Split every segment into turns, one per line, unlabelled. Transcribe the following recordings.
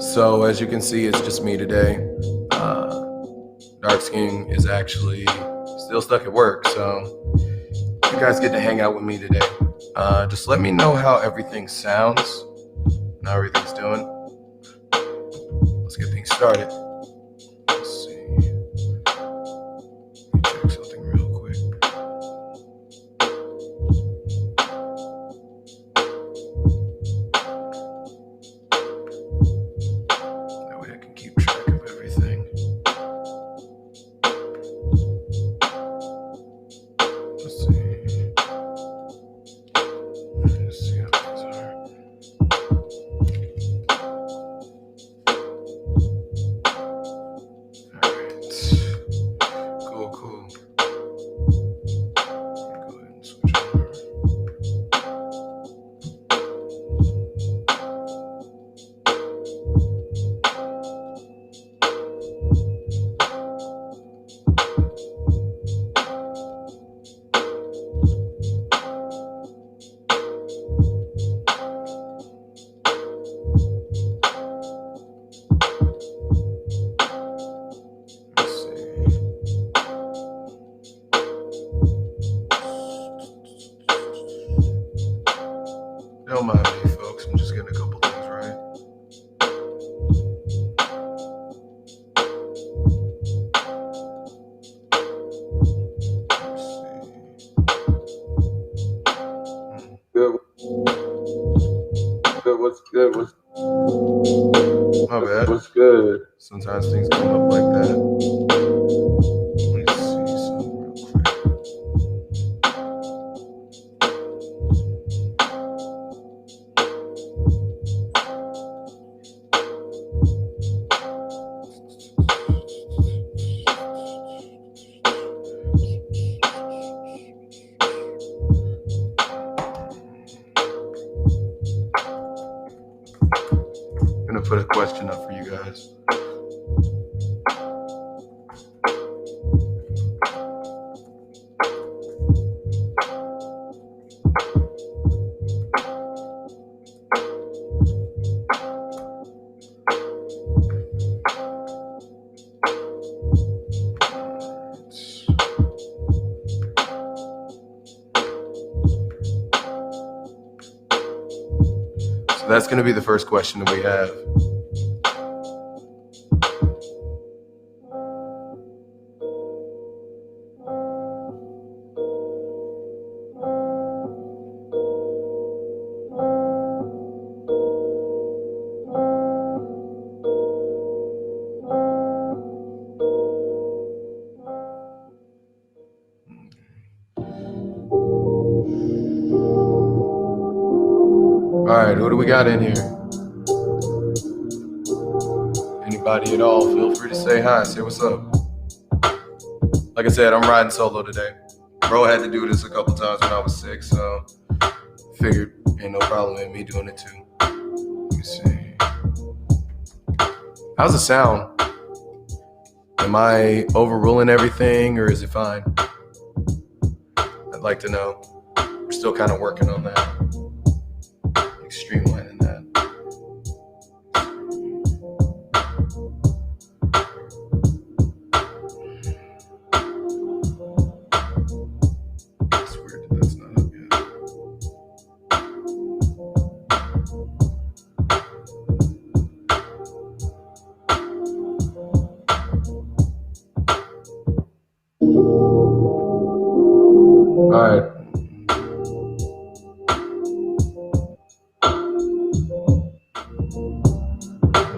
So as you can see, it's just me today. DarksKing is actually still stuck at work, so you guys get to hang out with me today. Just let me know how everything sounds and how everything's doing. Let's get things started. Let's see. Let me check something real quick. That way I can keep track of everything. Let's see. Let's see how things are. Alright. Cool. Go ahead and switch over. Don't mind me, folks. I'm just getting a couple things right.
What's good?
My bad.
What's good?
Sometimes things come up like that. Let's see something real quick. I'm gonna put a question up for you guys. So that's gonna be the first question that we have. All right, who do we got in here? Anybody at all, feel free to say hi, say what's up. Like I said, I'm riding solo today. Bro had to do this a couple times when I was sick, so figured ain't no problem in me doing it too. Let me see. How's the sound? Am I overruling everything or is it fine? I'd like to know. We're still kind of working on that. Streamlining that. It's weird that that's not up yet. All right.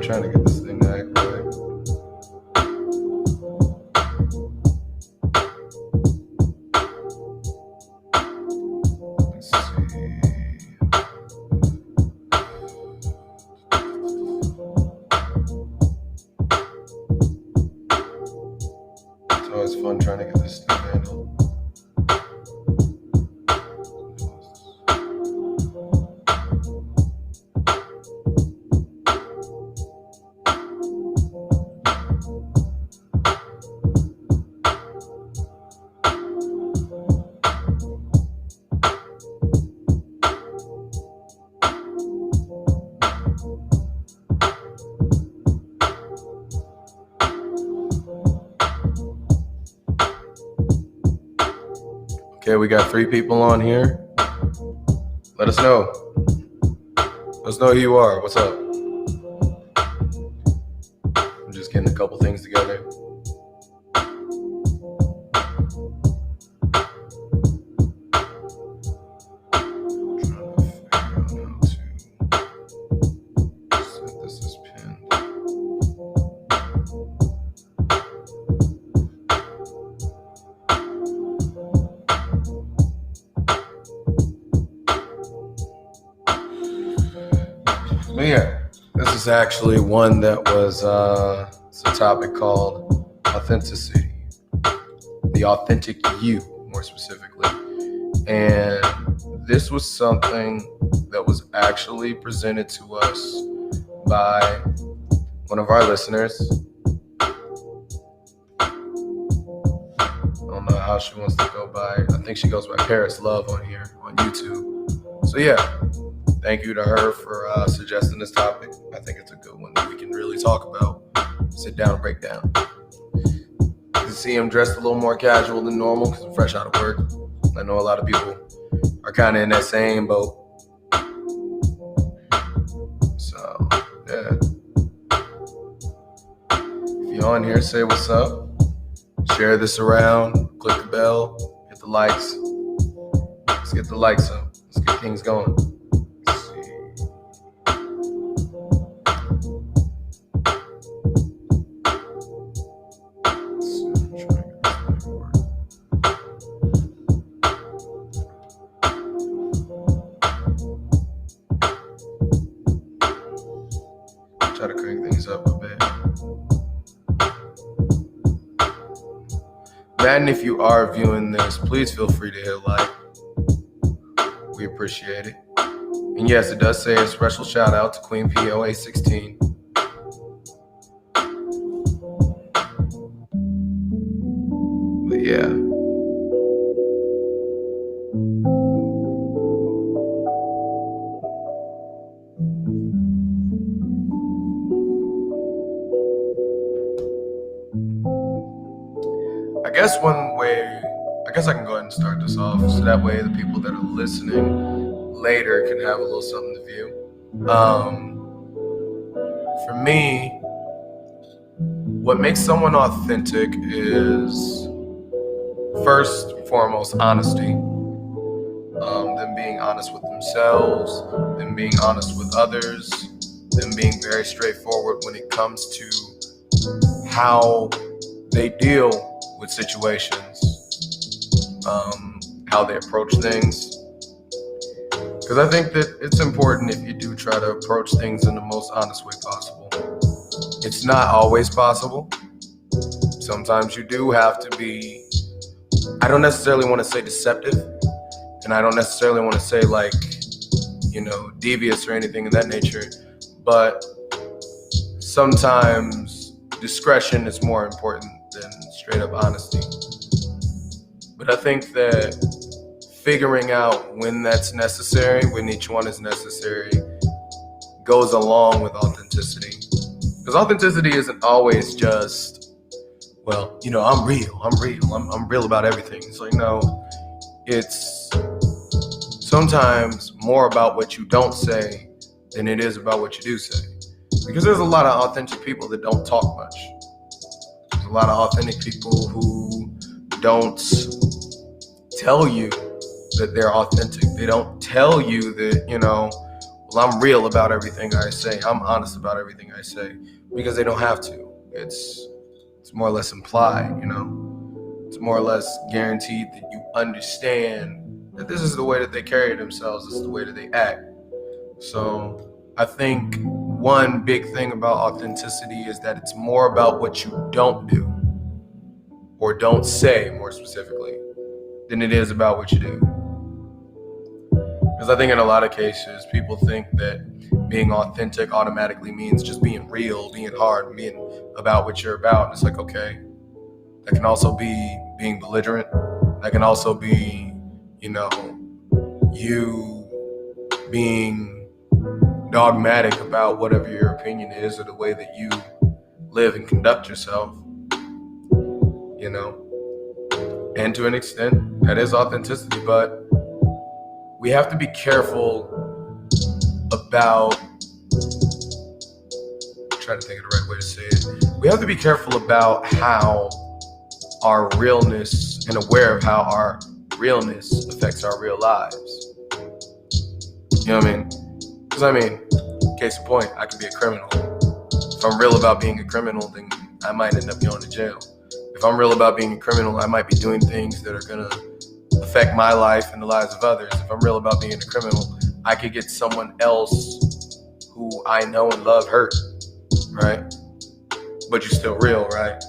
Trying to get this thing to act right. Let's see. It's always fun trying to get this thing handled. Okay, we got 3 people on here. Let us know. Let us know who you are. What's up? I'm just getting a couple things together. But yeah, this is actually one that was it's a topic called authenticity, the authentic you, more specifically. And this was something that was actually presented to us by one of our listeners. I don't know how she wants to go by. I think she goes by Paris Love on here on YouTube. So yeah, thank you to her for suggesting this topic. I think it's a good one that we can really talk about, sit down and break down. You can see I'm dressed a little more casual than normal because I'm fresh out of work. I know a lot of people are kind of in that same boat. So, yeah. If you're on here, say what's up. Share this around. Click the bell. Hit the likes. Let's get the likes up. Let's get things going. Try to crank things up a bit. And if you are viewing this, please feel free to hit like. We appreciate it. And yes, it does say a special shout out to Queen POA 16. But yeah. I guess I can go ahead and start this off so that way the people that are listening later can have a little something to view. For me, what makes someone authentic is first and foremost honesty. Them being honest with themselves, them being honest with others, them being very straightforward when it comes to how they deal with situations, how they approach things. Because I think that it's important if you do try to approach things in the most honest way possible. It's not always possible. Sometimes you do have to be, I don't necessarily want to say deceptive, and I don't necessarily want to say like, devious or anything of that nature, but sometimes discretion is more important than straight up honesty. But I think that figuring out when that's necessary, when each one is necessary, goes along with authenticity. Because authenticity isn't always just, I'm real about everything. It's like, no, it's sometimes more about what you don't say than it is about what you do say. Because there's a lot of authentic people that don't talk much. There's a lot of authentic people who don't tell you that they're authentic. They don't tell you that, I'm real about everything I say. I'm honest about everything I say. Because they don't have to. It's more or less implied, It's more or less guaranteed that you understand that this is the way that they carry themselves. This is the way that they act. So I think one big thing about authenticity is that it's more about what you don't do or don't say, more specifically, than it is about what you do. Because I think in a lot of cases, people think that being authentic automatically means just being real, being hard, being about what you're about. And it's like, okay, that can also be being belligerent. That can also be, you being dogmatic about whatever your opinion is or the way that you live and conduct yourself, And to an extent, That is authenticity, but we have to be careful about, I'm trying to think of the right way to say it. We have to be careful about how our realness and aware of how our realness affects our real lives. You know what I mean? Because case in point, I could be a criminal. If I'm real about being a criminal, then I might end up going to jail. If I'm real about being a criminal, I might be doing things that are gonna affect my life and the lives of others. If I'm real about being a criminal, I could get someone else who I know and love hurt, right? But you're still real, right?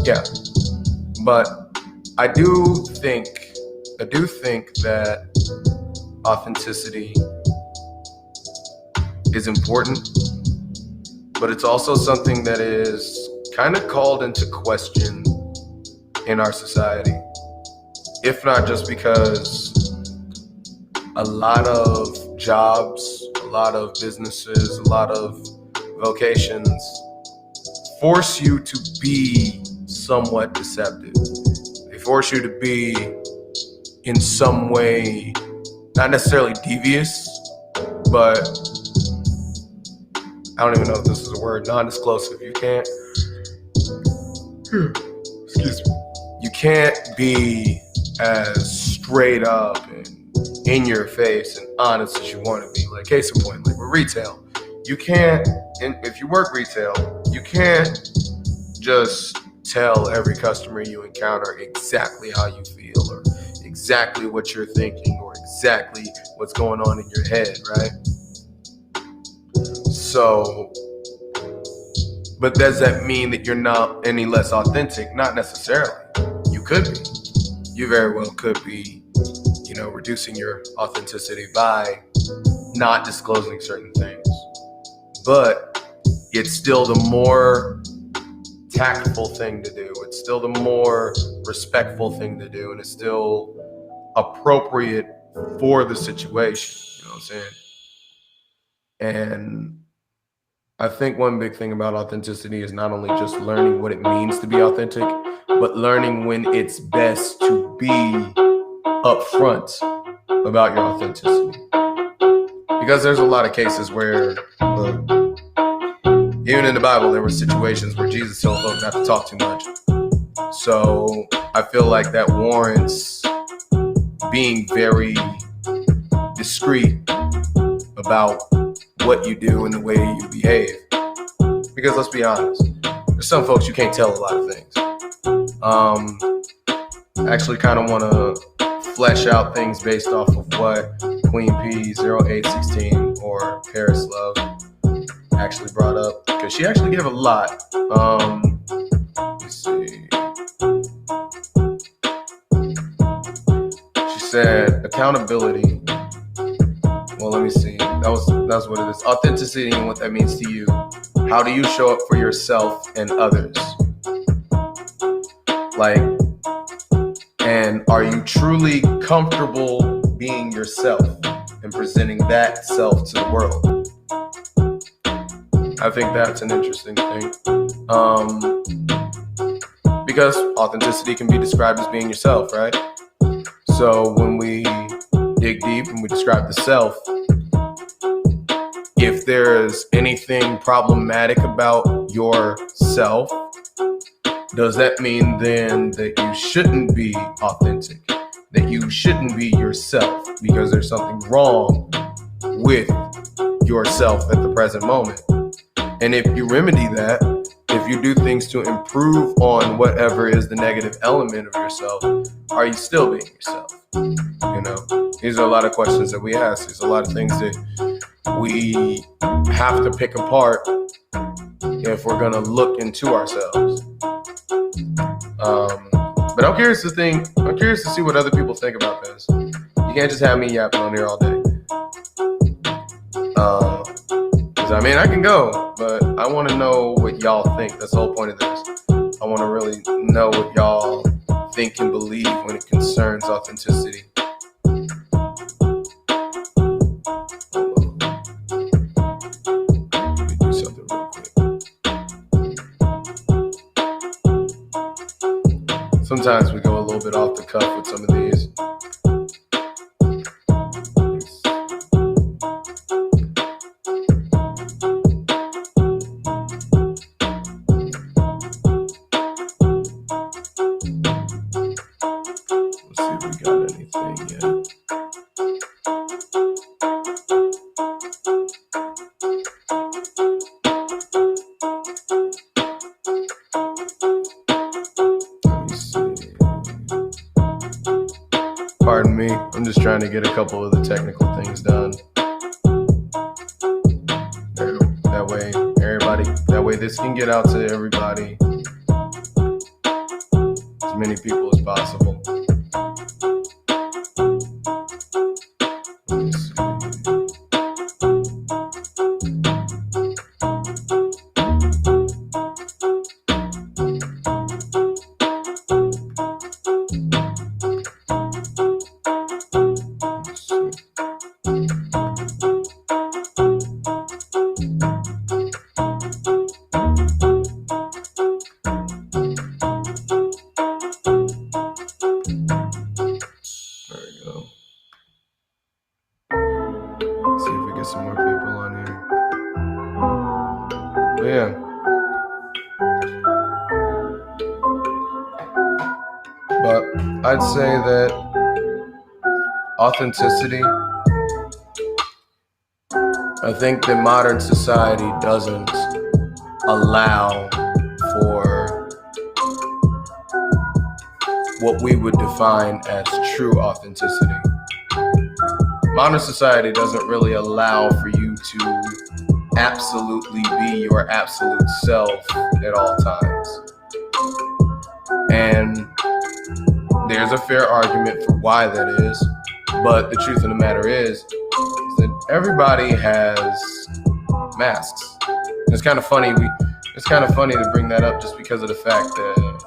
Yeah. But I do think that authenticity is important, but it's also something that is kind of called into question in our society. If not just because a lot of jobs, a lot of businesses, a lot of vocations force you to be somewhat deceptive. They force you to be in some way, not necessarily devious, but I don't even know if this is a word, non-disclosive. You can't, excuse me, you can't be as straight up and in your face and honest as you want to be. Like, case in point, like with retail, you can't, if you work retail, you can't just tell every customer you encounter exactly how you feel or exactly what you're thinking or exactly what's going on in your head, right? So, but does that mean that you're not any less authentic? Not necessarily. You could be. You very well could be, reducing your authenticity by not disclosing certain things. But it's still the more tactful thing to do. It's still the more respectful thing to do. And it's still appropriate for the situation. You know what I'm saying? And I think one big thing about authenticity is not only just learning what it means to be authentic, but learning when it's best to be upfront about your authenticity. Because there's a lot of cases where, even in the Bible, there were situations where Jesus told folks not to talk too much. So I feel like that warrants being very discreet about what you do and the way you behave. Because let's be honest, there's some folks you can't tell a lot of things. I actually kind of want to flesh out things based off of what Queen P 0816 or Paris Love actually brought up, because she actually gave a lot. Let's see. She said accountability. Well, let me see. That's what it is. Authenticity and what that means to you. How do you show up for yourself and others? And are you truly comfortable being yourself and presenting that self to the world? I think that's an interesting thing. Because authenticity can be described as being yourself, right? So when we dig deep and we describe the self, if there's anything problematic about yourself, does that mean then that you shouldn't be authentic? That you shouldn't be yourself because there's something wrong with yourself at the present moment? And if you remedy that, if you do things to improve on whatever is the negative element of yourself, are you still being yourself? These are a lot of questions that we ask. There's a lot of things that we have to pick apart if we're going to look into ourselves. But I'm curious to see what other people think about this. You can't just have me yapping on here all day. Because I can go, but I want to know what y'all think. That's the whole point of this. I want to really know what y'all think and believe when it concerns authenticity. Let me do something real quick. Sometimes we go a little bit off the cuff with some of these. Let's see if we got anything yet. Pardon me, I'm just trying to get a couple of the technical things done. That way this can get out to everybody, as many people as possible. Some more people on here. But yeah. But I'd say that authenticity, I think that modern society doesn't allow for what we would define as true authenticity. Modern society doesn't really allow for you to absolutely be your absolute self at all times. And there's a fair argument for why that is, but the truth of the matter is that everybody has masks. It's kind of funny to bring that up just because of the fact that,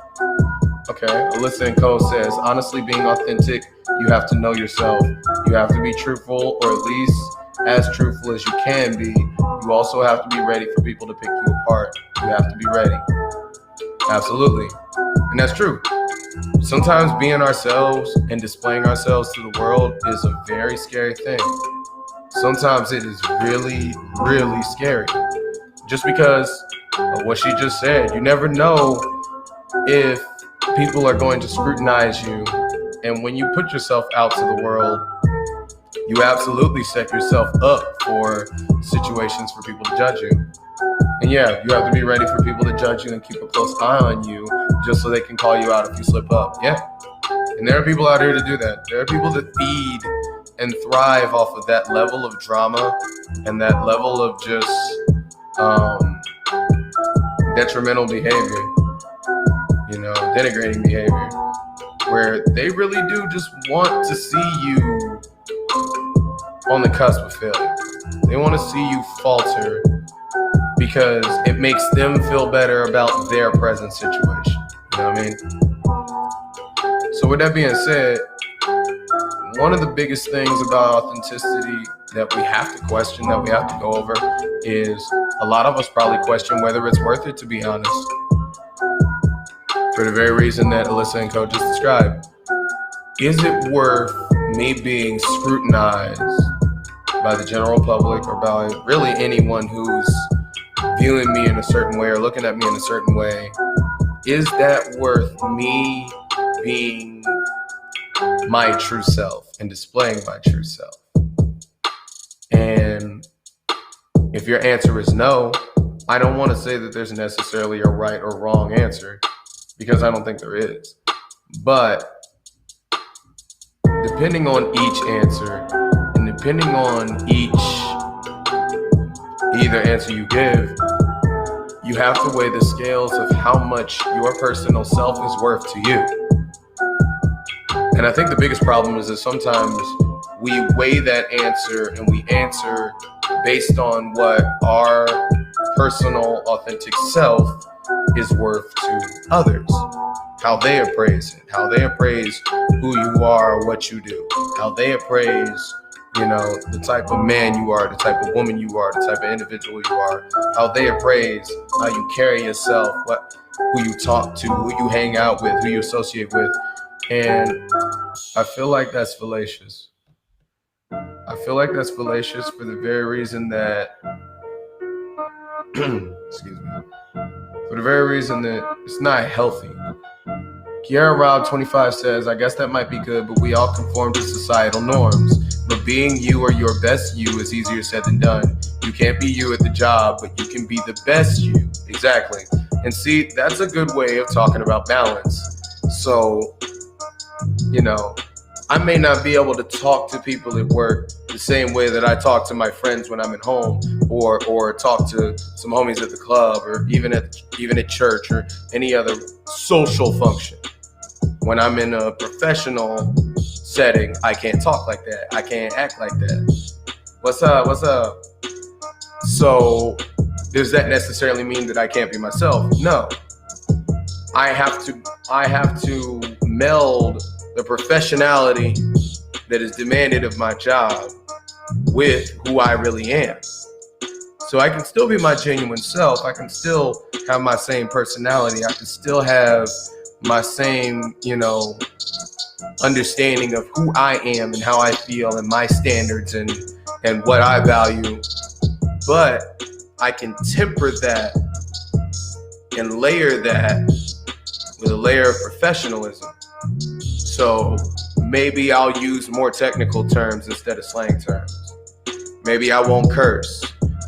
okay, Alyssa & Co says, honestly, being authentic, you have to know yourself. You have to be truthful, or at least as truthful as you can be. You also have to be ready for people to pick you apart. You have to be ready. Absolutely. And that's true. Sometimes being ourselves and displaying ourselves to the world is a very scary thing. Sometimes it is really, really scary. Just because of what she just said. You never know if people are going to scrutinize you. And when you put yourself out to the world, you absolutely set yourself up for situations for people to judge you. And yeah, you have to be ready for people to judge you and keep a close eye on you just so they can call you out if you slip up. Yeah. And there are people out here to do that. There are people that feed and thrive off of that level of drama and that level of just detrimental behavior, denigrating behavior, where they really do just want to see you on the cusp of failure. They want to see you falter because it makes them feel better about their present situation. You know what I mean? So with that being said, one of the biggest things about authenticity that we have to question, that we have to go over, is a lot of us probably question whether it's worth it to be honest. For the very reason that Alyssa & Co just described. Is it worth me being scrutinized by the general public or by really anyone who's viewing me in a certain way or looking at me in a certain way? Is that worth me being my true self and displaying my true self? And if your answer is no, I don't want to say that there's necessarily a right or wrong answer, because I don't think there is. But depending on each answer and depending on each either answer you give, you have to weigh the scales of how much your personal self is worth to you. And I think the biggest problem is that sometimes we weigh that answer and we answer based on what our personal authentic self is worth to others, how they appraise it, how they appraise who you are, what you do, how they appraise, the type of man you are, the type of woman you are, the type of individual you are, how they appraise how you carry yourself, who you talk to, who you hang out with, who you associate with. And I feel like that's fallacious. I feel like that's fallacious for the very reason that, excuse me, for the very reason that it's not healthy. Kiara Rob 25 says, I guess that might be good, but we all conform to societal norms. But being you or your best you is easier said than done. You can't be you at the job, but you can be the best you. Exactly. And see, that's a good way of talking about balance. So, you know, I may not be able to talk to people at work the same way that I talk to my friends when I'm at home, or talk to some homies at the club, or even at church or any other social function. When I'm in a professional setting, I can't talk like that. I can't act like that. What's up? So does that necessarily mean that I can't be myself? No. I have to meld the professionality that is demanded of my job with who I really am. So I can still be my genuine self. I can still have my same personality. I can still have my same, understanding of who I am and how I feel and my standards and what I value. But I can temper that and layer that with a layer of professionalism. So maybe I'll use more technical terms instead of slang terms. Maybe I won't curse.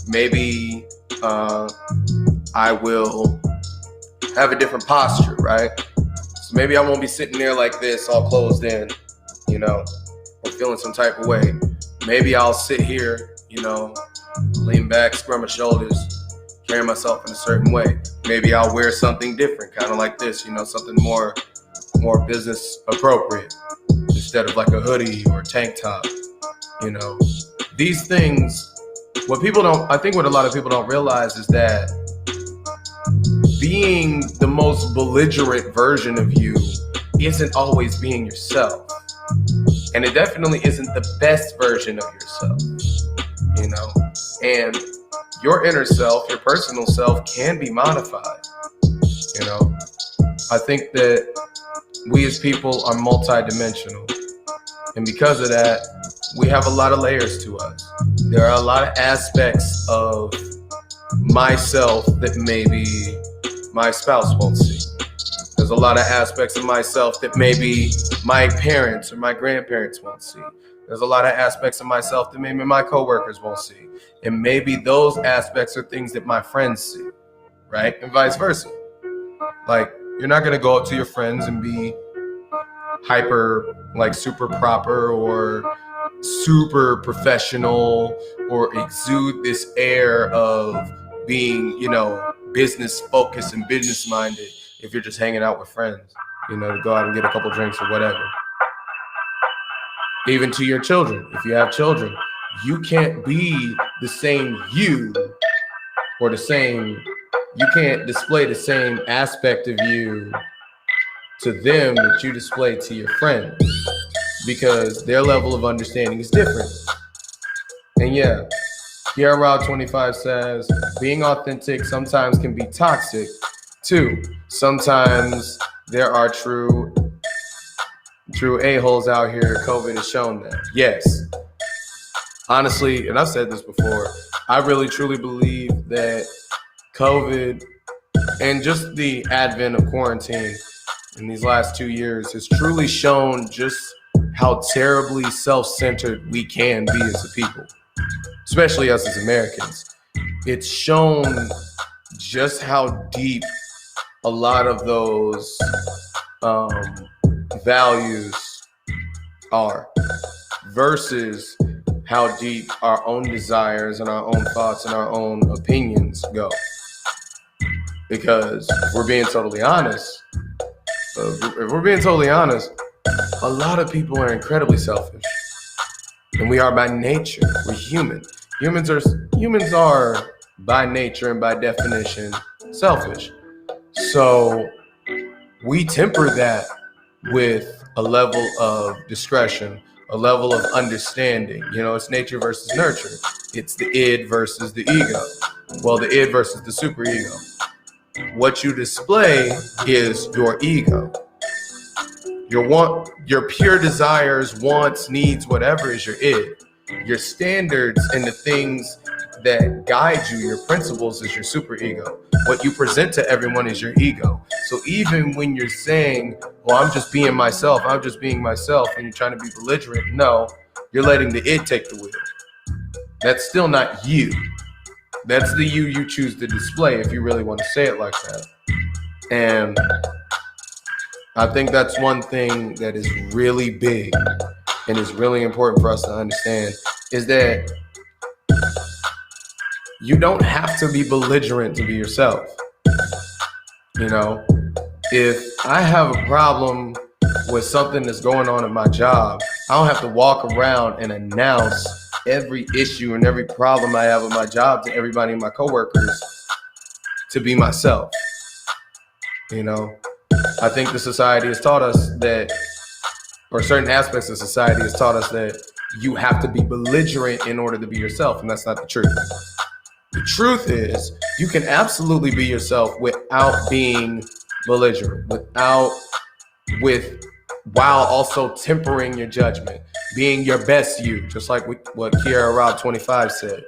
Maybe I will have a different posture, right? So maybe I won't be sitting there like this, all closed in, or feeling some type of way. Maybe I'll sit here, lean back, scrub my shoulders, carry myself in a certain way. Maybe I'll wear something different, kind of like this, something more business appropriate instead of like a hoodie or a tank top. These things, what a lot of people don't realize is that being the most belligerent version of you isn't always being yourself. And it definitely isn't the best version of yourself, and your inner self, your personal self can be modified. I think that we as people are multidimensional. And because of that, we have a lot of layers to us. There are a lot of aspects of myself that maybe my spouse won't see. There's a lot of aspects of myself that maybe my parents or my grandparents won't see. There's a lot of aspects of myself that maybe my coworkers won't see. And maybe those aspects are things that my friends see, right? And vice versa. Like, you're not going to go up to your friends and be super proper or super professional or exude this air of being, business focused and business minded if you're just hanging out with friends, to go out and get a couple drinks or whatever. Even to your children, if you have children, you can't be the same you you can't display the same aspect of you to them that you display to your friends, because their level of understanding is different. And yeah, Kiara Rob 25 says, being authentic sometimes can be toxic too. Sometimes there are true a-holes out here. COVID has shown that. Yes. Honestly, and I've said this before, I really truly believe that COVID and just the advent of quarantine in these last 2 years has truly shown just how terribly self-centered we can be as a people, especially us as Americans. It's shown just how deep a lot of those values are versus how deep our own desires and our own thoughts and our own opinions go. Because if we're being totally honest, a lot of people are incredibly selfish. And we are by nature. We're human. Humans are by nature and by definition selfish. So we temper that with a level of discretion, a level of understanding. It's nature versus nurture. It's the id versus the ego. Well, the id versus the superego. What you display is your ego. Your pure desires, wants, needs, whatever is your id. Your standards and the things that guide you, your principles, is your superego. What you present to everyone is your ego. So even when you're saying, well, I'm just being myself, and you're trying to be belligerent, no, you're letting the id take the wheel. That's still not you. That's the you choose to display, if you really want to say it like that. And I think that's one thing that is really big and is really important for us to understand, is that you don't have to be belligerent to be yourself. You know, if I have a problem with something that's going on at my job, I don't have to walk around and announce every issue and every problem I have with my job to everybody, my coworkers, to be myself. You know, I think the society has taught us that, or certain aspects of society has taught us that you have to be belligerent in order to be yourself, and that's not the truth. The truth is, you can absolutely be yourself without being belligerent, while also tempering your judgment, being your best you, just like what Kiara Rob 25 said.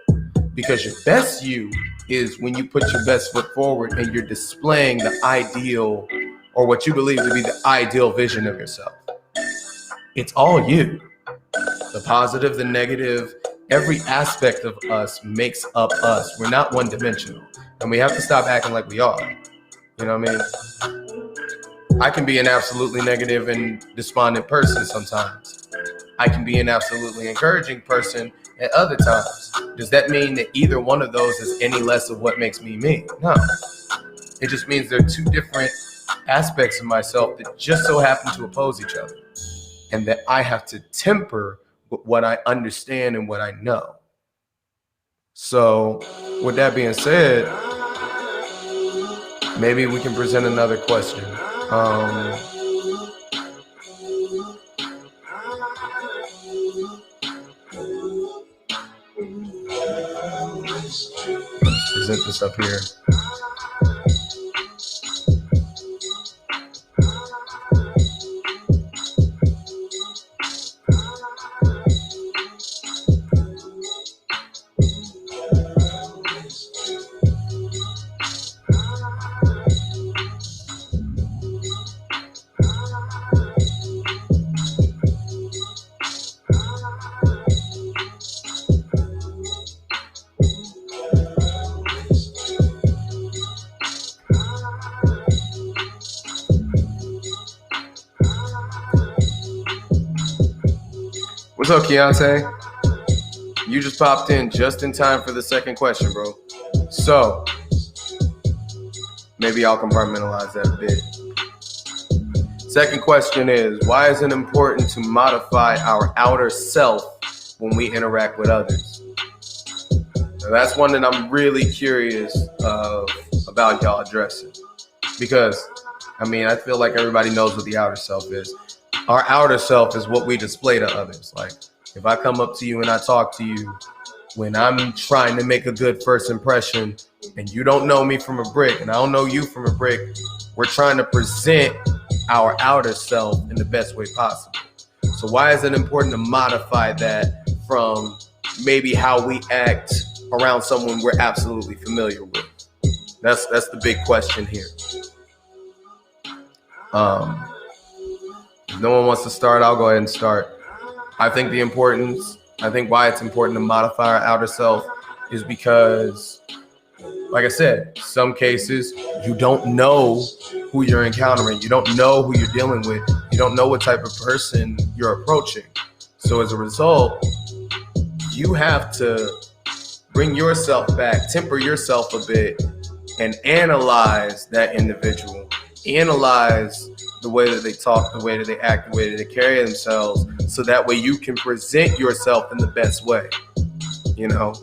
Because your best you is when you put your best foot forward and you're displaying the ideal, or what you believe to be the ideal vision of yourself. It's all you. The positive, the negative, every aspect of us makes up us. We're not one-dimensional. And we have to stop acting like we are. You know what I mean? I can be an absolutely negative and despondent person sometimes. I can be an absolutely encouraging person at other times. Does that mean that either one of those is any less of what makes me me? No. It just means there are two different aspects of myself that just so happen to oppose each other, and that I have to temper with what I understand and what I know. So with that being said, maybe we can present another question. Let's present this up here. What's up, Keontae? You just popped in just in time for the second question, bro. So maybe I'll compartmentalize that a bit. Second question is, why is it important to modify our outer self when we interact with others? Now, that's one that I'm really curious about y'all addressing. Because, I mean, I feel like everybody knows what the outer self is. Our outer self is what we display to others. Like, if I come up to you and I talk to you, when I'm trying to make a good first impression and you don't know me from a brick and I don't know you from a brick, we're trying to present our outer self in the best way possible. So why is it important to modify that from maybe how we act around someone we're absolutely familiar with? That's the big question here. If no one wants to start, I'll go ahead and start. I think why it's important to modify our outer self is because, like I said, some cases you don't know who you're encountering. You don't know who you're dealing with. You don't know what type of person you're approaching. So as a result, you have to bring yourself back, temper yourself a bit, and analyze that individual. Analyze the way that they talk, the way that they act, the way that they carry themselves, so that way you can present yourself in the best way. You know,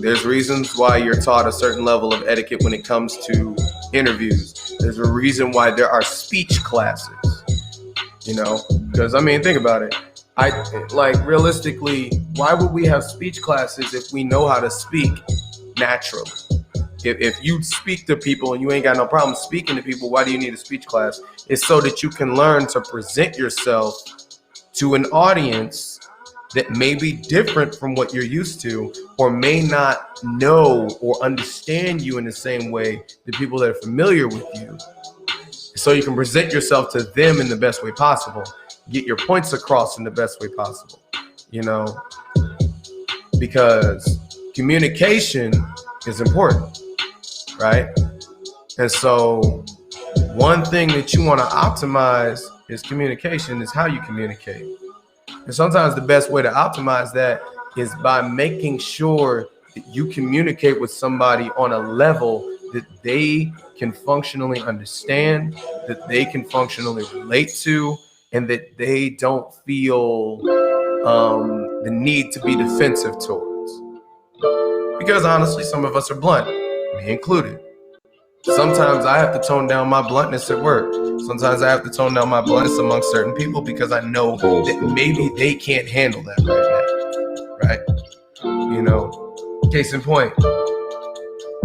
there's reasons why you're taught a certain level of etiquette when it comes to interviews. There's a reason why there are speech classes, you know, because I mean, think about it. Realistically, why would we have speech classes if we know how to speak naturally? If you speak to people and you ain't got no problem speaking to people, why do you need a speech class? It's so that you can learn to present yourself to an audience that may be different from what you're used to, or may not know or understand you in the same way the people that are familiar with you. So you can present yourself to them in the best way possible, get your points across in the best way possible, you know, because communication is important, right? And so one thing that you want to optimize is communication, is how you communicate. And sometimes the best way to optimize that is by making sure that you communicate with somebody on a level that they can functionally understand, that they can functionally relate to, and that they don't feel the need to be defensive towards. Because honestly, some of us are blunt, me included. Sometimes I have to tone down my bluntness at work. Sometimes I have to tone down my bluntness amongst certain people because I know that maybe they can't handle that right now, right? You know, case in point,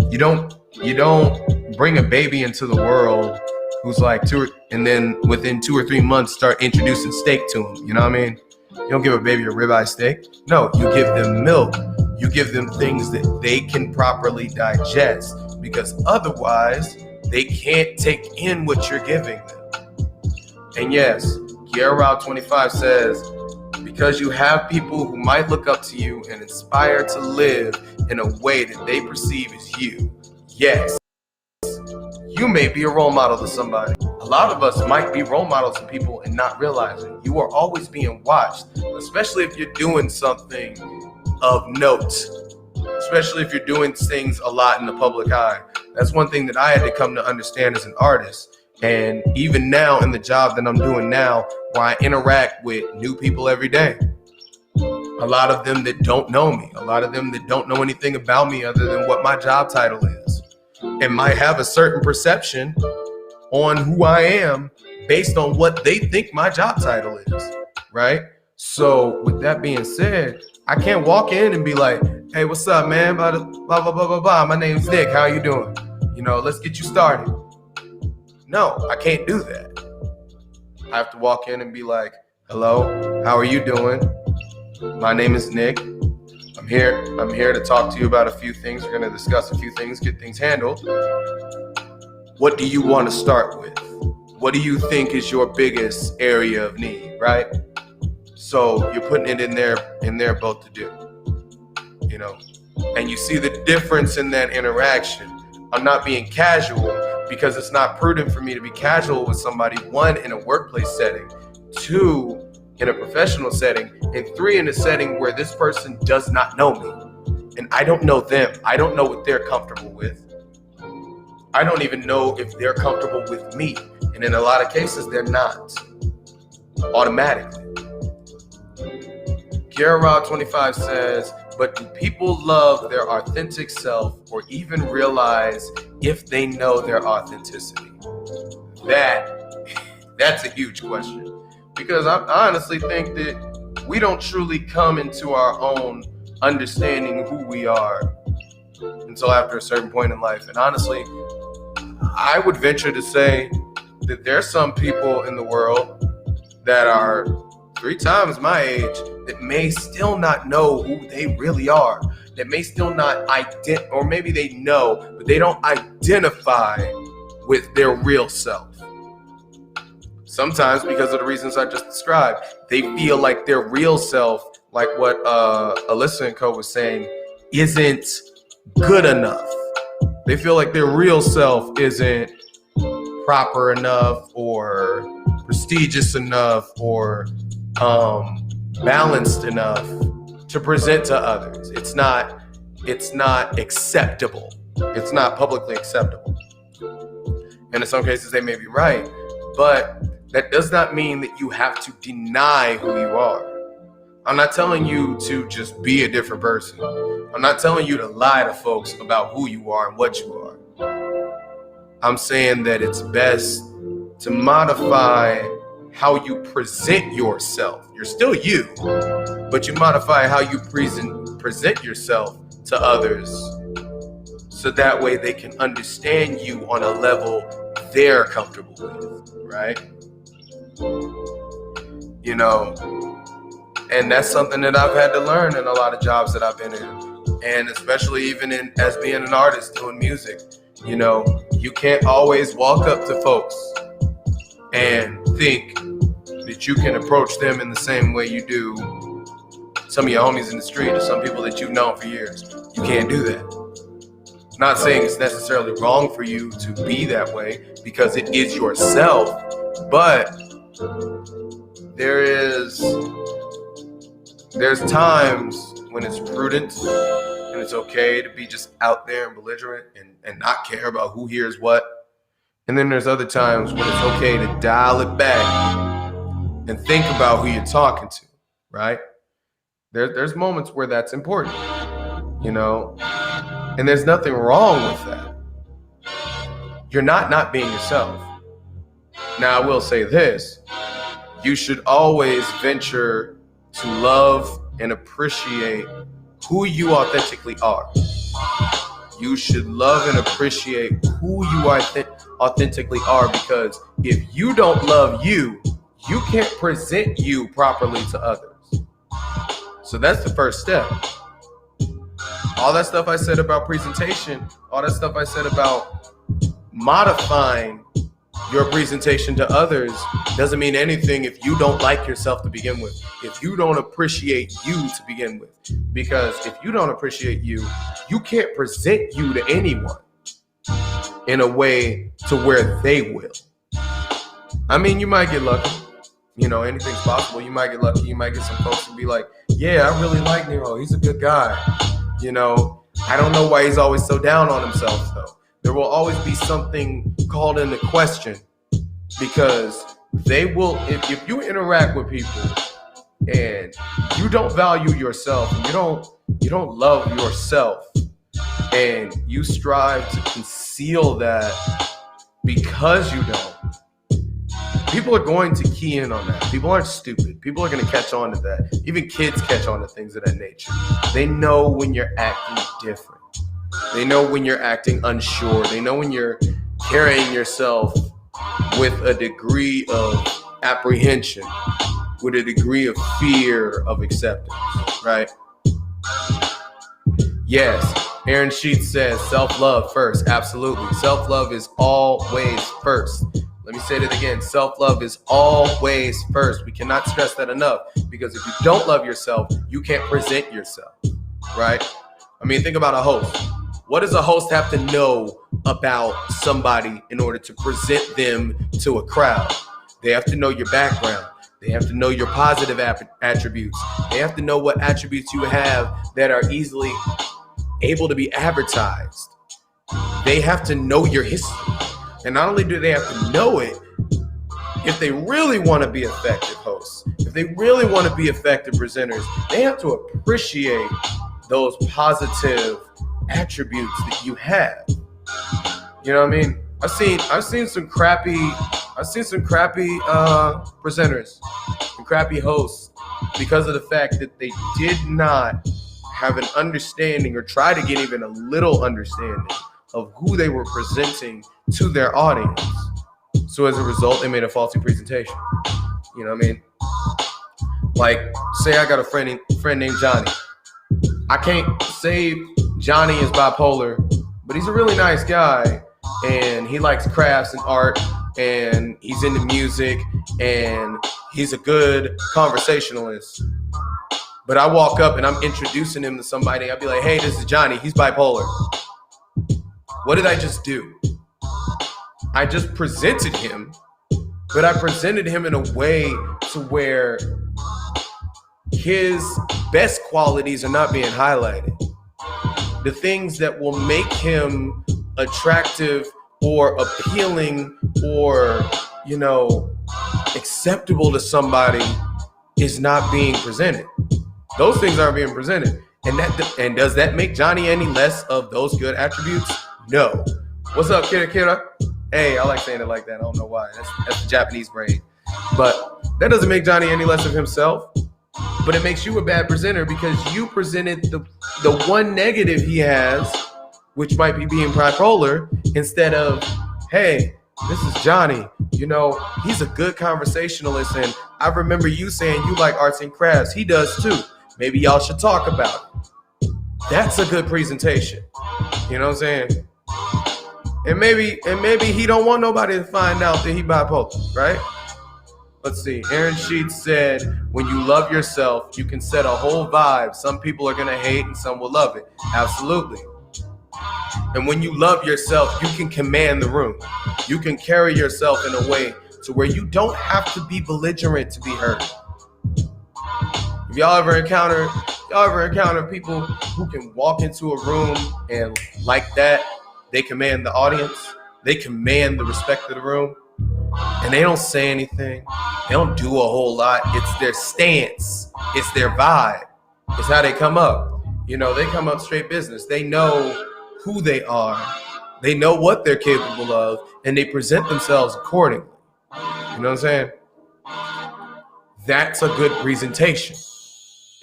you don't bring a baby into the world who's like and then within 2 or 3 months start introducing steak to them. You know what I mean? You don't give a baby a ribeye steak. No, you give them milk. You give them things that they can properly digest, because otherwise they can't take in what you're giving them. And yes, NeRo 25 says, because you have people who might look up to you and aspire to live in a way that they perceive as you. Yes, you may be a role model to somebody. A lot of us might be role models to people and not realizing. You are always being watched, especially if you're doing something of note, especially if you're doing things a lot in the public eye. That's one thing that I had to come to understand as an artist. And even now in the job that I'm doing now, where I interact with new people every day, a lot of them that don't know me, a lot of them that don't know anything about me other than what my job title is, and might have a certain perception on who I am based on what they think my job title is, right? So with that being said, I can't walk in and be like, hey, what's up, man? Blah, blah, blah, blah, blah, blah. My name's Nick. How you doing? You know, let's get you started. No, I can't do that. I have to walk in and be like, hello, how are you doing? My name is Nick. I'm here to talk to you about a few things. We're going to discuss a few things, get things handled. What do you want to start with? What do you think is your biggest area of need, right? So you're putting it in there both to do, you know, and you see the difference in that interaction. I'm not being casual because it's not prudent for me to be casual with somebody, 1, in a workplace setting, 2, in a professional setting, and 3, in a setting where this person does not know me and I don't know them. I don't know what they're comfortable with. I don't even know if they're comfortable with me. And in a lot of cases, they're not automatically. NeRo 25 says, but do people love their authentic self or even realize if they know their authenticity? That's a huge question, because I honestly think that we don't truly come into our own understanding of who we are until after a certain point in life. And honestly, I would venture to say that there's some people in the world that are 3 times my age that may still not know who they really are, that may still not or maybe they know, but they don't identify with their real self. Sometimes because of the reasons I just described, they feel like their real self, like what Alyssa and Co was saying, isn't good enough. They feel like their real self isn't proper enough or prestigious enough or balanced enough to present to others. It's not acceptable. It's not publicly acceptable. And in some cases they may be right, but that does not mean that you have to deny who you are. I'm not telling you to just be a different person. I'm not telling you to lie to folks about who you are and what you are. I'm saying that it's best to modify how you present yourself. You're still you, but you modify how you present yourself to others so that way they can understand you on a level they're comfortable with, right? You know, and that's something that I've had to learn in a lot of jobs that I've been in, and especially even as being an artist doing music. You know, you can't always walk up to folks and think that you can approach them in the same way you do some of your homies in the street or some people that you've known for years. You can't do that. Not saying it's necessarily wrong for you to be that way, because it is yourself, but there's times when it's prudent and it's okay to be just out there and belligerent and not care about who hears what. And then there's other times when it's okay to dial it back and think about who you're talking to, right? There's moments where that's important, you know, and there's nothing wrong with that. You're not being yourself. Now, I will say this. You should always venture to love and appreciate who you authentically are. You should love and appreciate who you authentically are, because if you don't love you, you can't present you properly to others. So that's the first step. All that stuff I said about presentation, all that stuff I said about modifying your presentation to others doesn't mean anything if you don't like yourself to begin with, if you don't appreciate you to begin with. Because if you don't appreciate you, you can't present you to anyone in a way to where they will. I mean, you might get lucky. You know, anything's possible. You might get lucky. You might get some folks who be like, yeah, I really like NeRo. He's a good guy. You know, I don't know why he's always so down on himself, though. There will always be something called into question, because they will, if you interact with people and you don't value yourself, and you don't love yourself, and you strive to conceal that because you don't, people are going to key in on that. People aren't stupid. People are going to catch on to that. Even kids catch on to things of that nature. They know when you're acting different. They know when you're acting unsure. They know when you're carrying yourself with a degree of apprehension, with a degree of fear of acceptance, right? Yes, Aaron Sheets says self-love first. Absolutely. Self-love is always first. Let me say that again. Self-love is always first. We cannot stress that enough, because if you don't love yourself, you can't present yourself, right? I mean, think about a host. What does a host have to know about somebody in order to present them to a crowd? They have to know your background. They have to know your positive attributes. They have to know what attributes you have that are easily able to be advertised. They have to know your history. And not only do they have to know it, if they really want to be effective hosts, if they really want to be effective presenters, they have to appreciate those positive attributes that you have. You know what I mean? I've seen some crappy presenters and crappy hosts because of the fact that they did not have an understanding or try to get even a little understanding of who they were presenting to their audience. So as a result, they made a faulty presentation. You know what I mean? Like, say I got a friend named Johnny. I can't say Johnny is bipolar, but he's a really nice guy, and he likes crafts and art, and he's into music, and he's a good conversationalist. But I walk up and I'm introducing him to somebody. I'll be like, hey, this is Johnny. He's bipolar. What did I just do? I just presented him, but I presented him in a way to where his best qualities are not being highlighted. The things that will make him attractive or appealing or, you know, acceptable to somebody is not being presented. Those things aren't being presented. And does that make Johnny any less of those good attributes? No. What's up, kidda? Hey, I like saying it like that. I don't know why. That's the Japanese brain. But that doesn't make Johnny any less of himself. But it makes you a bad presenter because you presented the one negative he has which might be being bipolar, instead of, hey, this is Johnny. You know, he's a good conversationalist, and I remember you saying you like arts and crafts. He does too. Maybe y'all should talk about it. That's a good presentation. You know what I'm saying? And maybe he don't want nobody to find out that he bipolar, right? Let's see. Aaron Sheets said, when you love yourself, you can set a whole vibe. Some people are going to hate and some will love it. Absolutely. And when you love yourself, you can command the room. You can carry yourself in a way to where you don't have to be belligerent to be heard. If y'all ever encounter people who can walk into a room and like that, they command the audience, they command the respect of the room, and they don't say anything, they don't do a whole lot. It's their stance, it's their vibe, it's how they come up. You know, they come up straight business. They know who they are, they know what they're capable of, and they present themselves accordingly. You know what I'm saying? That's a good presentation.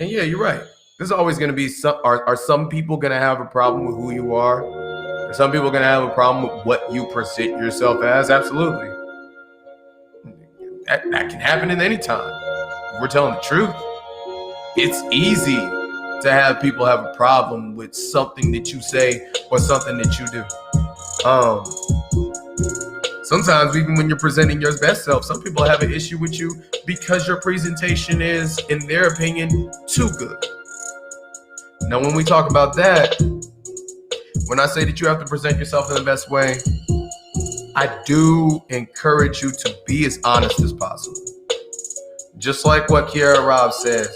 And yeah, you're right. There's always going to be are some people going to have a problem with who you are? Are some people going to have a problem with what you present yourself as? Absolutely. That can happen at any time. If we're telling the truth. It's easy to have people have a problem with something that you say or something that you do. Sometimes even when you're presenting your best self, some people have an issue with you because your presentation is, in their opinion, too good. Now, when we talk about that, when I say that you have to present yourself in the best way, I do encourage you to be as honest as possible. Just like what Kiara Robb says,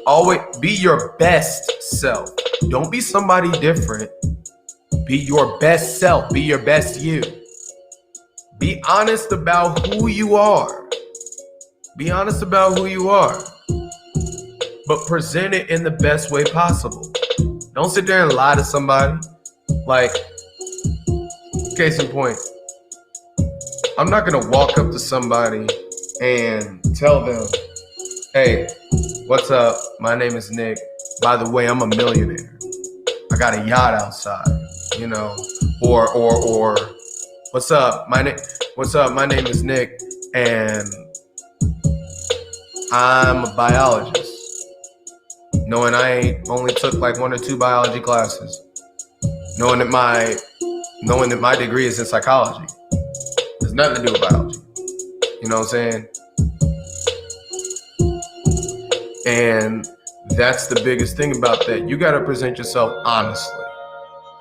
always be your best self. Don't be somebody different. Be your best self. Be your best you. Be honest about who you are. Be honest about who you are. But present it in the best way possible. Don't sit there and lie to somebody. Like, case in point, I'm not going to walk up to somebody and tell them, hey, what's up? My name is Nick. By the way, I'm a millionaire. I got a yacht outside, you know, or what's up? My name is Nick, and I'm a biologist. Knowing I only took like 1 or 2 biology classes. Knowing that my degree is in psychology. There's nothing to do with biology. You know what I'm saying? And that's the biggest thing about that. You got to present yourself honestly.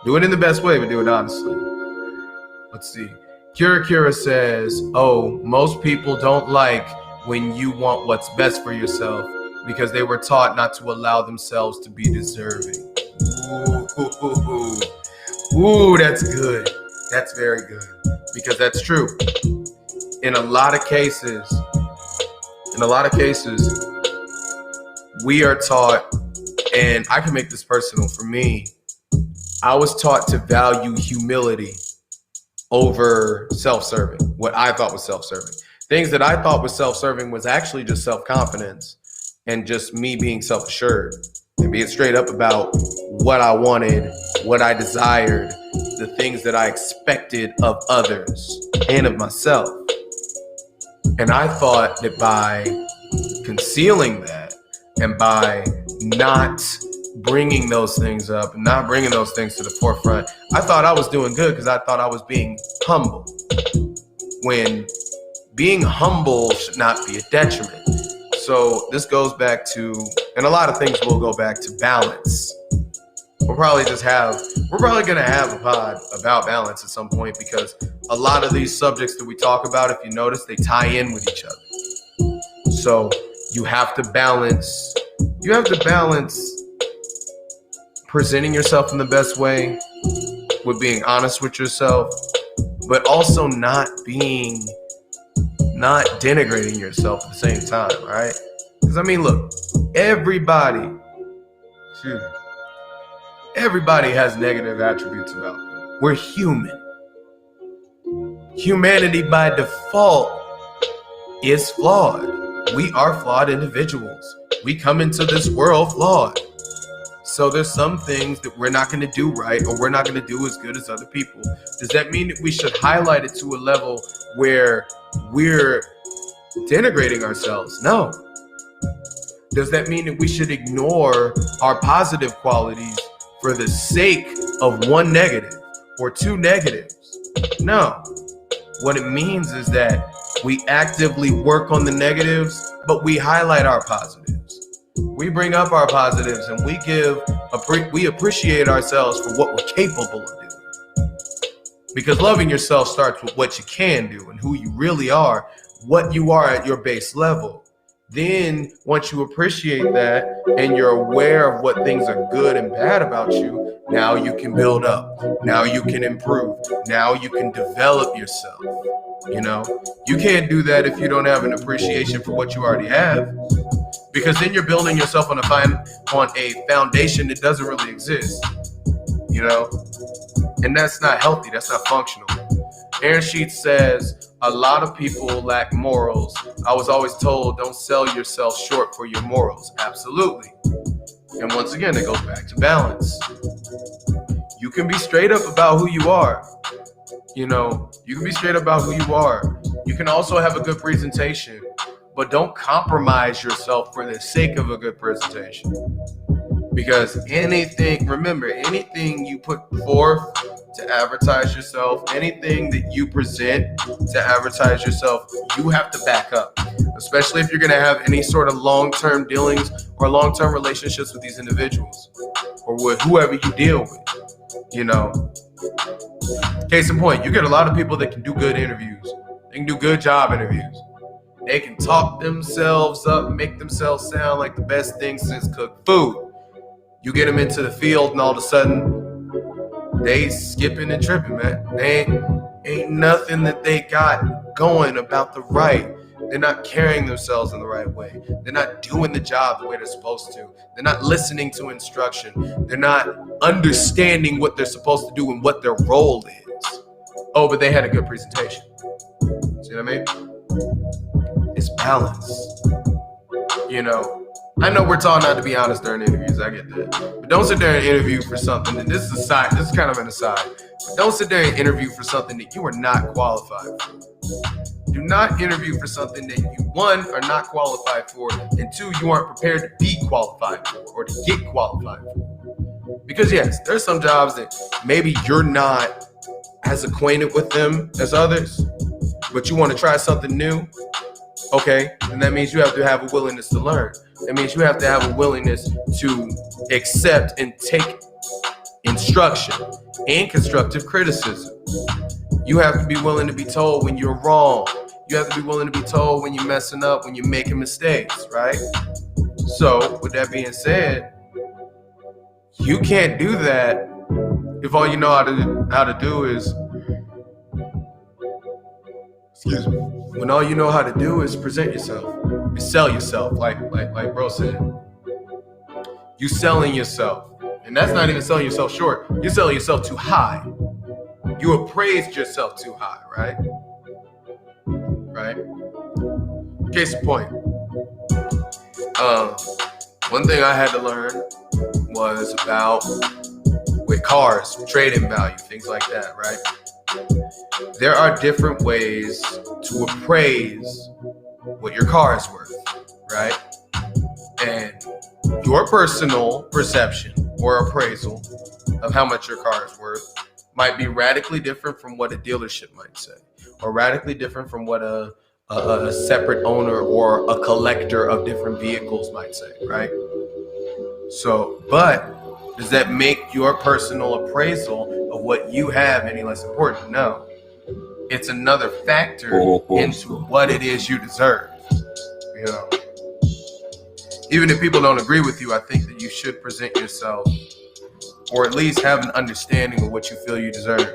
Do it in the best way, but do it honestly. Let's see. Kira says, oh, most people don't like when you want what's best for yourself because they were taught not to allow themselves to be deserving. Ooh, that's good. That's very good. Because that's true. In a lot of cases, we are taught, and I can make this personal for me, I was taught to value humility over self-serving, what I thought was self-serving. Things that I thought was self-serving was actually just self-confidence and just me being self-assured and being straight up about what I wanted, what I desired, the things that I expected of others and of myself. And I thought that by concealing that and by not bringing those things up and not bringing those things to the forefront, I thought I was doing good because I thought I was being humble. When being humble should not be a detriment. So this goes back to, and a lot of things will go back to balance. We're probably going to have a pod about balance at some point because a lot of these subjects that we talk about, if you notice, they tie in with each other. So you have to balance presenting yourself in the best way with being honest with yourself, but also not denigrating yourself at the same time, right? Because I mean, look, everybody has negative attributes about them. We're human. Humanity by default is flawed. We are flawed individuals. We come into this world flawed. So there's some things that we're not going to do right, or we're not going to do as good as other people. Does that mean that we should highlight it to a level where we're denigrating ourselves? No. Does that mean that we should ignore our positive qualities for the sake of one negative or two negatives? No. What it means is that we actively work on the negatives, but we highlight our positives. We bring up our positives, and we appreciate ourselves for what we're capable of doing. Because loving yourself starts with what you can do and who you really are, what you are at your base level. Then once you appreciate that and you're aware of what things are good and bad about you, now you can build up. Now you can improve. Now you can develop yourself. You can't do that if you don't have an appreciation for what you already have. Because then you're building yourself on a foundation that doesn't really exist, and that's not healthy. That's not functional. Aaron Sheets says, a lot of people lack morals. I was always told, don't sell yourself short for your morals. Absolutely. And once again, it goes back to balance. You can be straight up about who you are. You can be straight up about who you are. You can also have a good presentation. But don't compromise yourself for the sake of a good presentation. Because anything you put forth to advertise yourself, anything that you present to advertise yourself, you have to back up. Especially if you're going to have any sort of long-term dealings or long-term relationships with these individuals or with whoever you deal with. Case in point, you get a lot of people that can do good interviews. They can do good job interviews. They can talk themselves up, make themselves sound like the best thing since cooked food. You get them into the field, and all of a sudden, they skipping and tripping, man. They ain't nothing that they got going about the right. They're not carrying themselves in the right way. They're not doing the job the way they're supposed to. They're not listening to instruction. They're not understanding what they're supposed to do and what their role is. Oh, but they had a good presentation. See what I mean? It's balance. I know we're taught not to be honest during interviews. I get that. But don't sit there and interview for something. And this is kind of an aside. But don't sit there and interview for something that you are not qualified for. Do not interview for something that you, one, are not qualified for, and two, you aren't prepared to be qualified for or to get qualified for. Because yes, there's some jobs that maybe you're not as acquainted with them as others, but you want to try something new. Okay, and that means you have to have a willingness to learn. That means you have to have a willingness to accept and take instruction and constructive criticism. You have to be willing to be told when you're wrong. You have to be willing to be told when you're messing up, when you're making mistakes, right? So, with that being said, you can't do that if all you know how to do is, when all you know how to do is present yourself, is sell yourself, like bro said. You selling yourself, and that's not even selling yourself short. You're selling yourself too high. You appraised yourself too high, right? Right? Case in point. One thing I had to learn was about with cars, trade-in value, things like that, right? There are different ways to appraise what your car is worth, right? And your personal perception or appraisal of how much your car is worth might be radically different from what a dealership might say, or radically different from what a separate owner or a collector of different vehicles might say, right? So, but does that make your personal appraisal of what you have any less important? No. It's another factor into what it is you deserve. You know, even if people don't agree with you, I think that you should present yourself, or at least have an understanding of what you feel you deserve.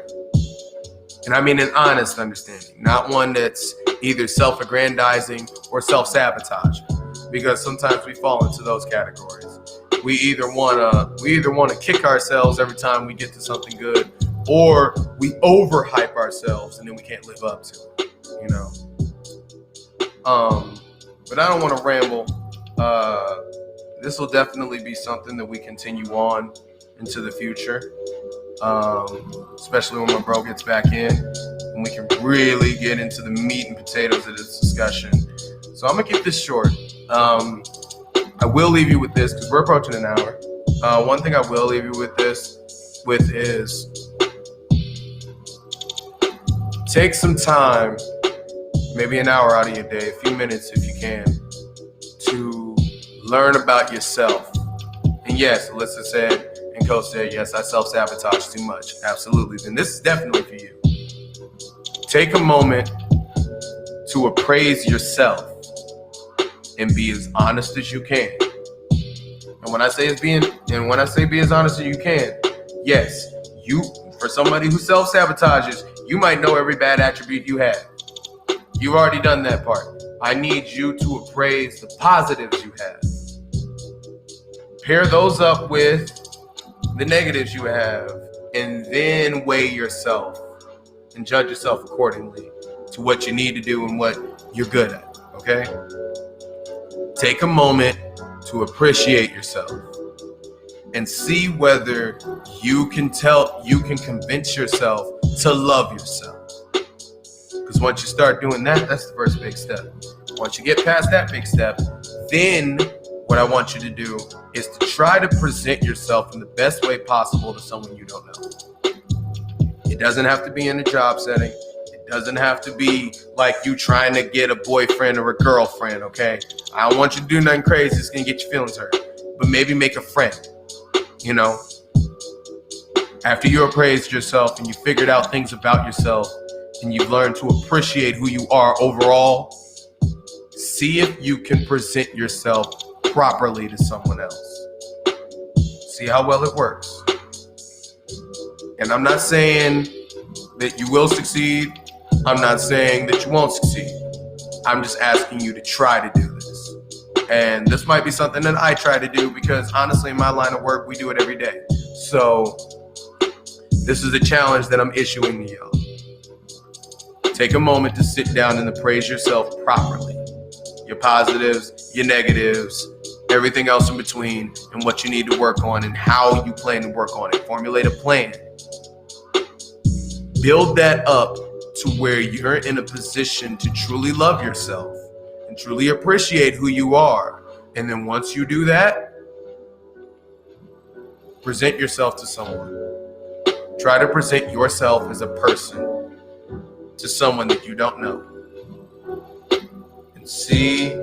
And I mean an honest understanding, not one that's either self-aggrandizing or self-sabotaging, because sometimes we fall into those categories. We either want to kick ourselves every time we get to something good, or we overhype ourselves and then we can't live up to it, you know. But I don't want to ramble. this will definitely be something that we continue on into the future, especially when my bro gets back in and we can really get into the meat and potatoes of this discussion. So I'm gonna keep this short. I will leave you with this because we're approaching an hour. One thing I will leave you with is take some time, maybe an hour out of your day, a few minutes if you can, to learn about yourself. And yes, Alyssa said, and Coach said, yes, I self-sabotage too much. Absolutely. Then this is definitely for you. Take a moment to appraise yourself and be as honest as you can. And when I say be as honest as you can, yes, for somebody who self-sabotages, you might know every bad attribute you have. You've already done that part. I need you to appraise the positives you have. Pair those up with the negatives you have, and then weigh yourself and judge yourself accordingly to what you need to do and what you're good at, okay? Take a moment to appreciate yourself and see whether you can convince yourself to love yourself. Because once you start doing that, that's the first big step. Once you get past that big step, then what I want you to do is to try to present yourself in the best way possible to someone you don't know. It doesn't have to be in a job setting. It doesn't have to be like you trying to get a boyfriend or a girlfriend, okay? I don't want you to do nothing crazy. It's going to get your feelings hurt. But maybe make a friend, you know? After you appraised yourself and you figured out things about yourself and you've learned to appreciate who you are overall, see if you can present yourself properly to someone else. See how well it works. And I'm not saying that you will succeed. I'm not saying that you won't succeed. I'm just asking you to try to do this. And this might be something that I try to do because honestly, in my line of work, we do it every day. So this is a challenge that I'm issuing to y'all. Take a moment to sit down and appraise yourself properly. Your positives, your negatives, everything else in between, and what you need to work on and how you plan to work on it. Formulate a plan. Build that up to where you're in a position to truly love yourself and truly appreciate who you are. And then once you do that, present yourself to someone. Try to present yourself as a person to someone that you don't know. And see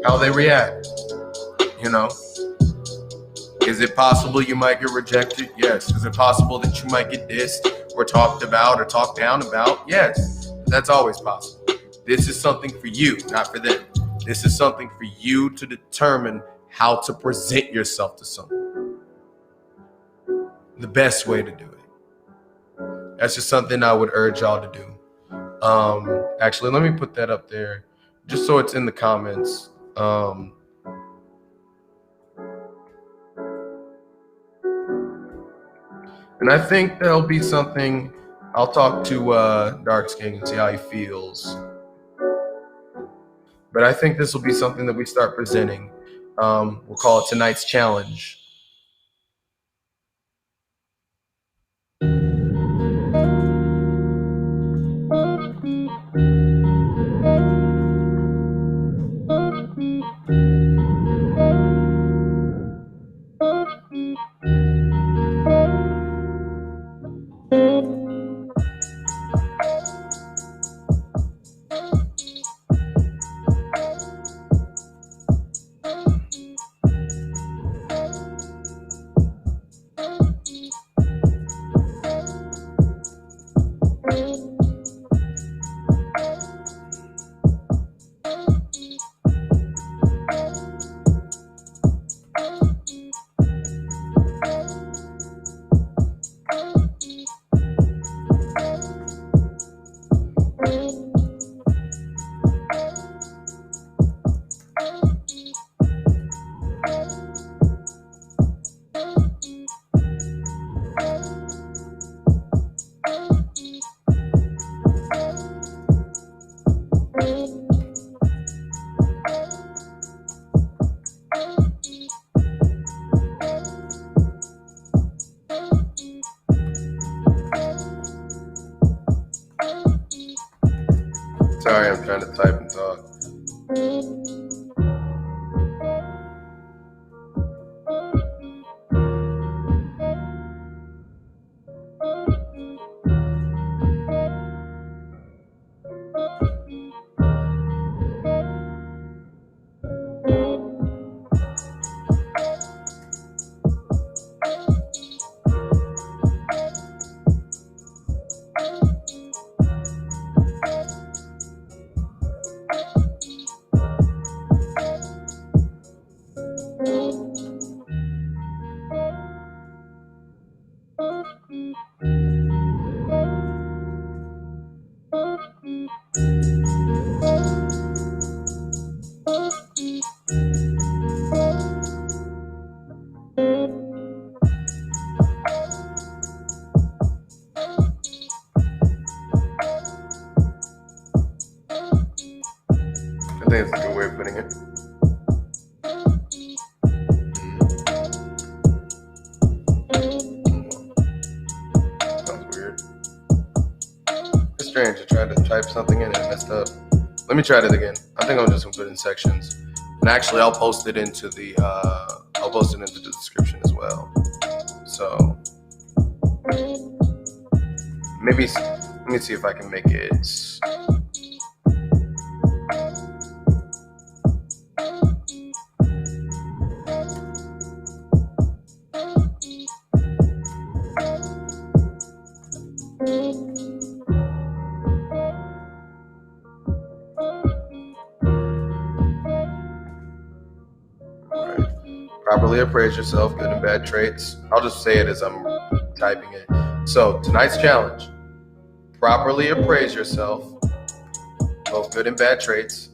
how they react. You know, is it possible you might get rejected? Yes. Is it possible that you might get dissed or talked about or talked down about? Yes. That's always possible. This is something for you, not for them. This is something for you to determine how to present yourself to someone. The best way to do it. That's just something I would urge y'all to do. Actually, let me put that up there just so it's in the comments. And I think there'll be something, I'll talk to DarksKing and see how he feels. But I think this will be something that we start presenting. We'll call it tonight's challenge. Sorry, I'm trying to type and talk. I think it's a good way of putting it. Sounds weird. It's strange. I tried to type something in and it messed up. Let me try it again. I think I'm just gonna put it in sections. And actually I'll post it into the description as well. So maybe let me see if I can make it. Properly appraise yourself, good and bad traits. I'll just say it as I'm typing it. So tonight's challenge, properly appraise yourself, both good and bad traits.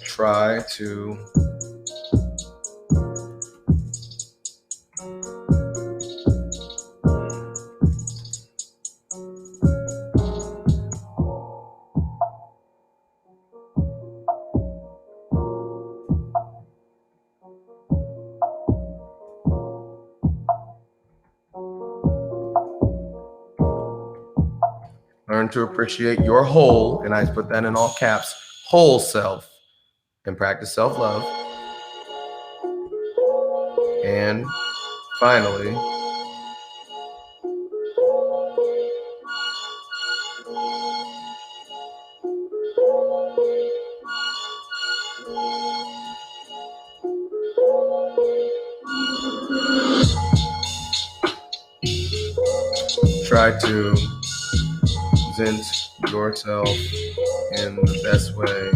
Try to learn to appreciate your whole, and I put that in all caps, whole self, and practice self-love. And finally, try to present yourself in the best way.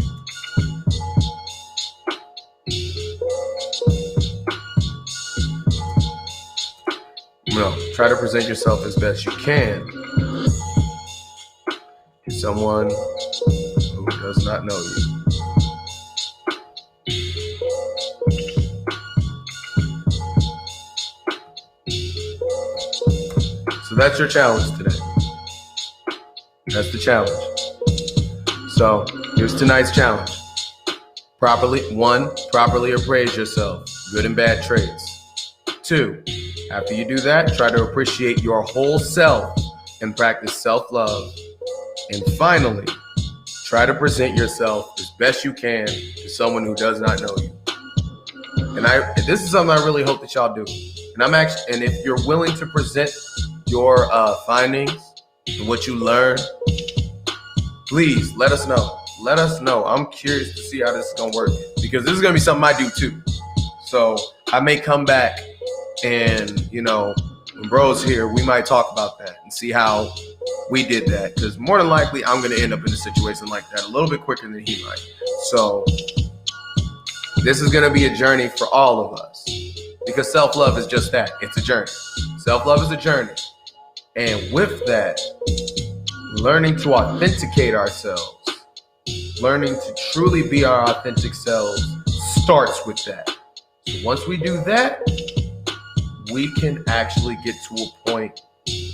No, try to present yourself as best you can to someone who does not know you. So that's your challenge today. That's the challenge. So here's tonight's challenge. Properly appraise yourself, good and bad traits. 2, after you do that, try to appreciate your whole self and practice self-love. And finally, try to present yourself as best you can to someone who does not know you. And this is something I really hope that y'all do. And if you're willing to present your findings and what you learn, please let us know. Let us know. I'm curious to see how this is gonna work, because this is gonna be something I do too. So I may come back and, when bro's here, we might talk about that and see how we did that. Because more than likely, I'm going to end up in a situation like that a little bit quicker than he might. So this is going to be a journey for all of us, because self-love is just that. It's a journey. Self-love is a journey. And with that, learning to authenticate ourselves, learning to truly be our authentic selves starts with that. So once we do that, we can actually get to a point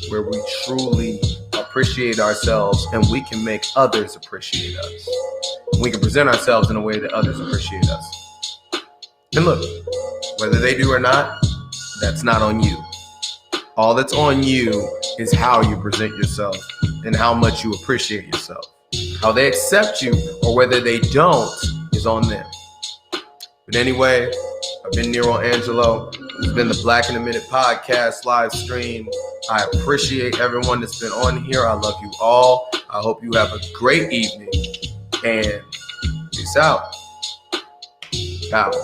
where we truly appreciate ourselves and we can make others appreciate us. We can present ourselves in a way that others appreciate us. And look, whether they do or not, that's not on you. All that's on you is how you present yourself and how much you appreciate yourself. How they accept you or whether they don't is on them. But anyway, I've been NeRo AnGeLo. It's been the Black in a Minute podcast live stream. I appreciate everyone that's been on here. I love you all. I hope you have a great evening and peace out. Out.